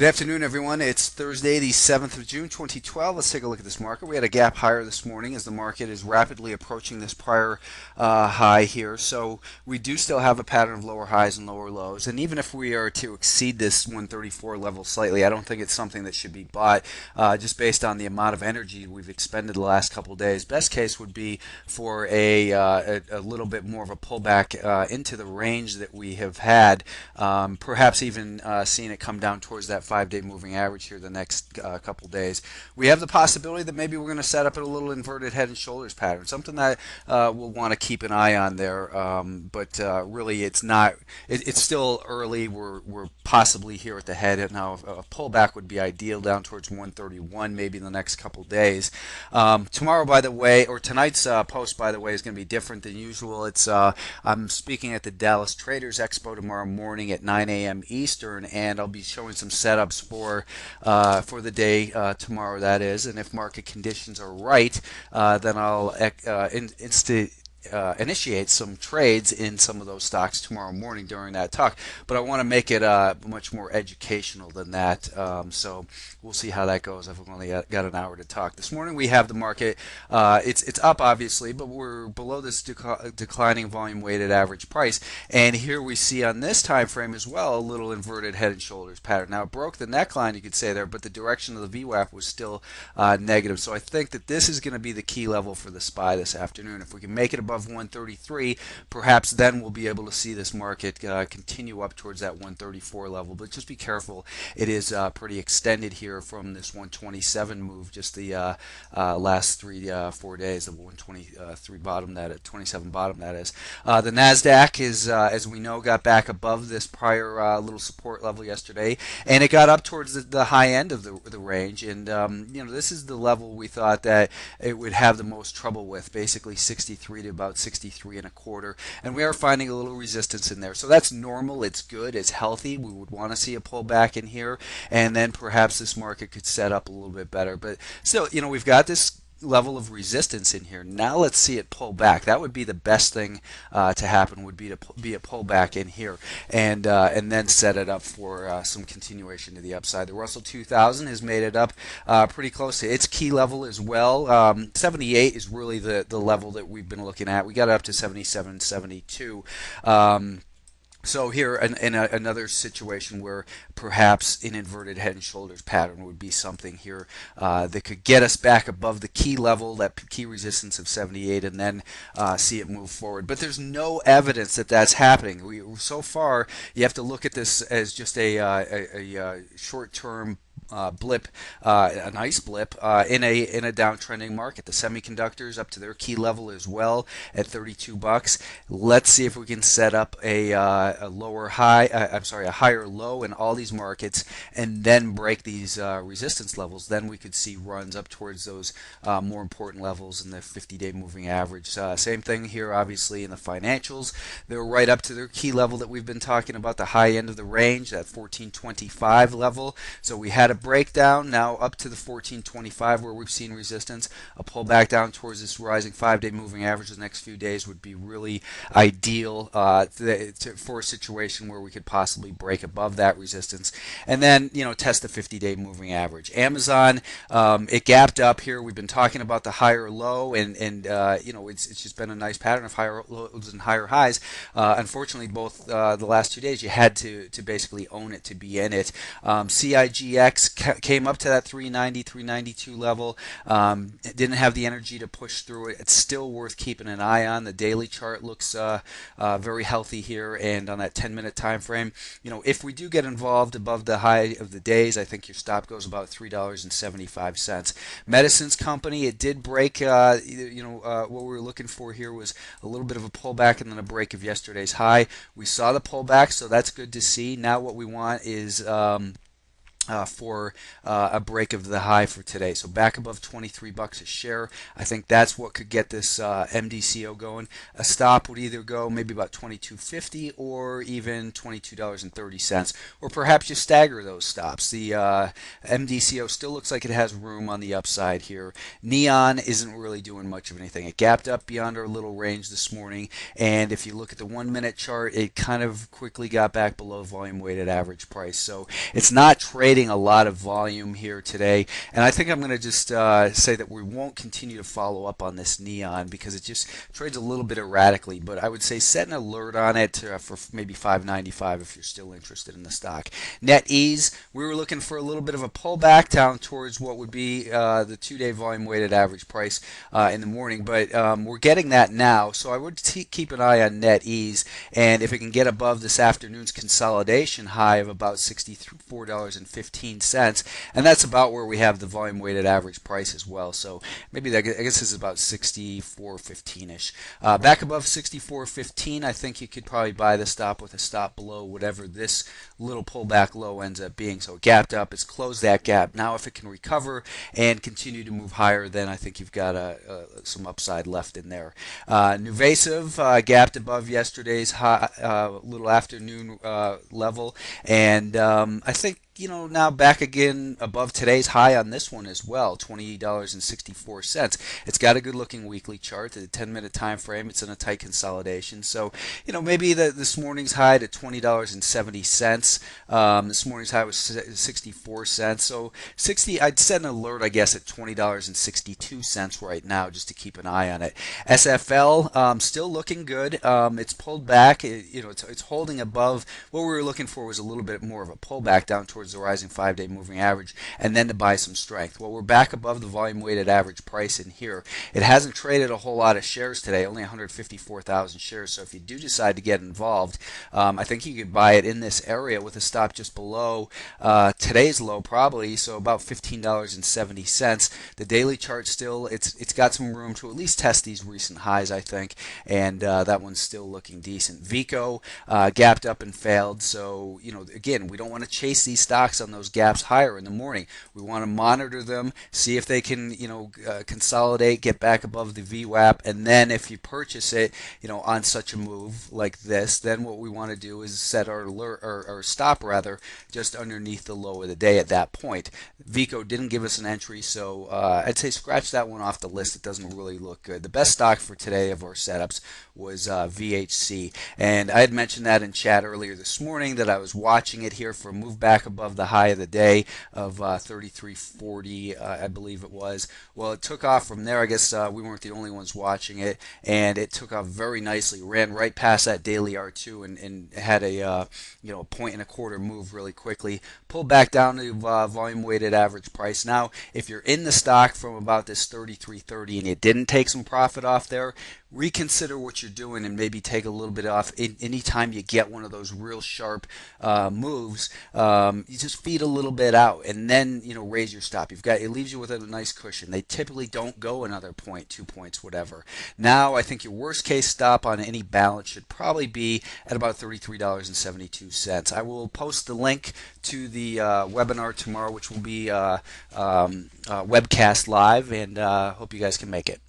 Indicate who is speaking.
Speaker 1: Good afternoon, everyone. It's Thursday, the 7th of June, 2012. Let's take a look at this market. We had a gap higher this morning as the market is rapidly approaching this prior high here. So we do still have a pattern of lower highs and lower lows. And even if we are to exceed this 134 level slightly, I don't think it's something that should be bought just based on the amount of energy we've expended the last couple of days. Best case would be for a little bit more of a pullback into the range that we have had, perhaps even seeing it come down towards that 5-day moving average here the next couple days. We have the possibility that maybe we're going to set up a little inverted head and shoulders pattern, something that we'll want to keep an eye on there. But really, it's not. It's still early. We're possibly here at the head. Now, a pullback would be ideal down towards 131, maybe in the next couple days. Tomorrow, by the way, or tonight's post, by the way, is going to be different than usual. It's I'm speaking at the Dallas Traders Expo tomorrow morning at 9 a.m. Eastern, and I'll be showing some setups for the day tomorrow, that is. And if market conditions are right, then I'll initiate some trades in some of those stocks tomorrow morning during that talk. But I want to make it much more educational than that. So we'll see how that goes. I've only got an hour to talk. This morning we have the market. It's up obviously, but we're below this declining volume weighted average price. And here we see on this time frame as well a little inverted head and shoulders pattern. Now it broke the neckline, you could say there, but the direction of the VWAP was still negative. So I think that this is going to be the key level for the SPY this afternoon. If we can make it above 133, perhaps then we'll be able to see this market continue up towards that 134 level. But just be careful. It is pretty extended here from this 127 move, just the last 4 days of 123 bottom, that 27 bottom, that is. The NASDAQ is, as we know, got back above this prior little support level yesterday, and it got up towards the high end of the range. And this is the level we thought that it would have the most trouble with, basically 63 to about 63 and a quarter, and we are finding a little resistance in there. So that's normal, it's good, it's healthy. We would want to see a pullback in here, and then perhaps this market could set up a little bit better. But still, we've got this level of resistance in here. Now let's see it pull back. That would be the best thing to happen, would be to be a pullback in here, and then set it up for some continuation to the upside. The Russell 2000 has made it up pretty close to its key level as well. 78 is really the level that we've been looking at. We got up to 77, 72. So here, in another situation where perhaps an inverted head and shoulders pattern would be something here that could get us back above the key level, that key resistance of 78, and then see it move forward. But there's no evidence that that's happening. So far, you have to look at this as just a short-term blip, a nice blip in a downtrending market. The semiconductors up to their key level as well at 32 bucks. Let's see if we can set up a lower high. A higher low in all these markets, and then break these resistance levels. Then we could see runs up towards those more important levels in the 50-day moving average. Same thing here, obviously, in the financials. They're right up to their key level that we've been talking about, the high end of the range, that 1425 level. So we had a breakdown, now up to the 1425 where we've seen resistance. A pullback down towards this rising 5-day moving average the next few days would be really ideal for a situation where we could possibly break above that resistance, and then test the 50-day moving average. Amazon, it gapped up here. We've been talking about the higher low, and it's just been a nice pattern of higher lows and higher highs. Unfortunately, both the last 2 days you had to basically own it to be in it. CIGX came up to that 390, 392 level. It didn't have the energy to push through it. It's still worth keeping an eye on. The daily chart looks very healthy here, and on that 10-minute time frame, if we do get involved above the high of the days, I think your stop goes about $3.75. Medicines Company, it did break. What we were looking for here was a little bit of a pullback and then a break of yesterday's high. We saw the pullback, so that's good to see. Now what we want is for a break of the high for today. So back above 23 bucks a share. I think that's what could get this MDCO going. A stop would either go maybe about 22.50 or even $22.30, or perhaps you stagger those stops. The MDCO still looks like it has room on the upside here. Neon isn't really doing much of anything. It gapped up beyond our little range this morning, and if you look at the 1-minute chart, it kind of quickly got back below volume weighted average price. So it's not trading trading a lot of volume here today, and I think I'm going to just say that we won't continue to follow up on this neon because it just trades a little bit erratically. But I would say set an alert on it for maybe 595 if you're still interested in the stock. NetEase, we were looking for a little bit of a pullback down towards what would be the 2-day volume weighted average price in the morning, but we're getting that now. So I would keep an eye on NetEase, and if it can get above this afternoon's consolidation high of about $64.15, and that's about where we have the volume weighted average price as well. So maybe that, I guess this is about 64.15ish. Back above 64.15, I think you could probably buy the stop with a stop below whatever this little pullback low ends up being. So it gapped up, it's closed that gap. Now if it can recover and continue to move higher, then I think you've got some upside left in there. Nuvasiv gapped above yesterday's high, little afternoon level, and I think now back again above today's high on this one as well, $20.64. It's got a good looking weekly chart, the 10-minute time frame. It's in a tight consolidation. So, maybe this morning's high to $20.70. This morning's high was 64 cents. So I'd set an alert, I guess, at $20.62 right now just to keep an eye on it. SFL still looking good. It's pulled back. It's holding above. What we were looking for was a little bit more of a pullback down towards the rising 5-day moving average, and then to buy some strength. Well, we're back above the volume weighted average price in here. It hasn't traded a whole lot of shares today, only 154,000 shares. So if you do decide to get involved, I think you could buy it in this area with a stop just below today's low, probably, so about $15.70. The daily chart still, it's got some room to at least test these recent highs, I think, and that one's still looking decent. Vico gapped up and failed. So again, we don't want to chase these stocks on those gaps higher in the morning. We want to monitor them, see if they can consolidate, get back above the VWAP, and then if you purchase it on such a move like this, then what we want to do is set our alert or stop rather just underneath the low of the day at that point. Vico didn't give us an entry, so I'd say scratch that one off the list. It doesn't really look good. The best stock for today of our setups was VHC, and I had mentioned that in chat earlier this morning that I was watching it here for a move back above the high of the day of 33.40, I believe it was. Well, it took off from there. I guess we weren't the only ones watching it, and it took off very nicely. Ran right past that daily R2 and had a point and a quarter move really quickly. Pulled back down to volume weighted average price. Now, if you're in the stock from about this 33.30 and you didn't take some profit off there, reconsider what you're doing and maybe take a little bit off. Anytime you get one of those real sharp moves, you just feed a little bit out and then raise your stop. It leaves you with a nice cushion. They typically don't go another point, 2 points, whatever. Now I think your worst case stop on any balance should probably be at about $33.72. I will post the link to the webinar tomorrow, which will be webcast live, and hope you guys can make it.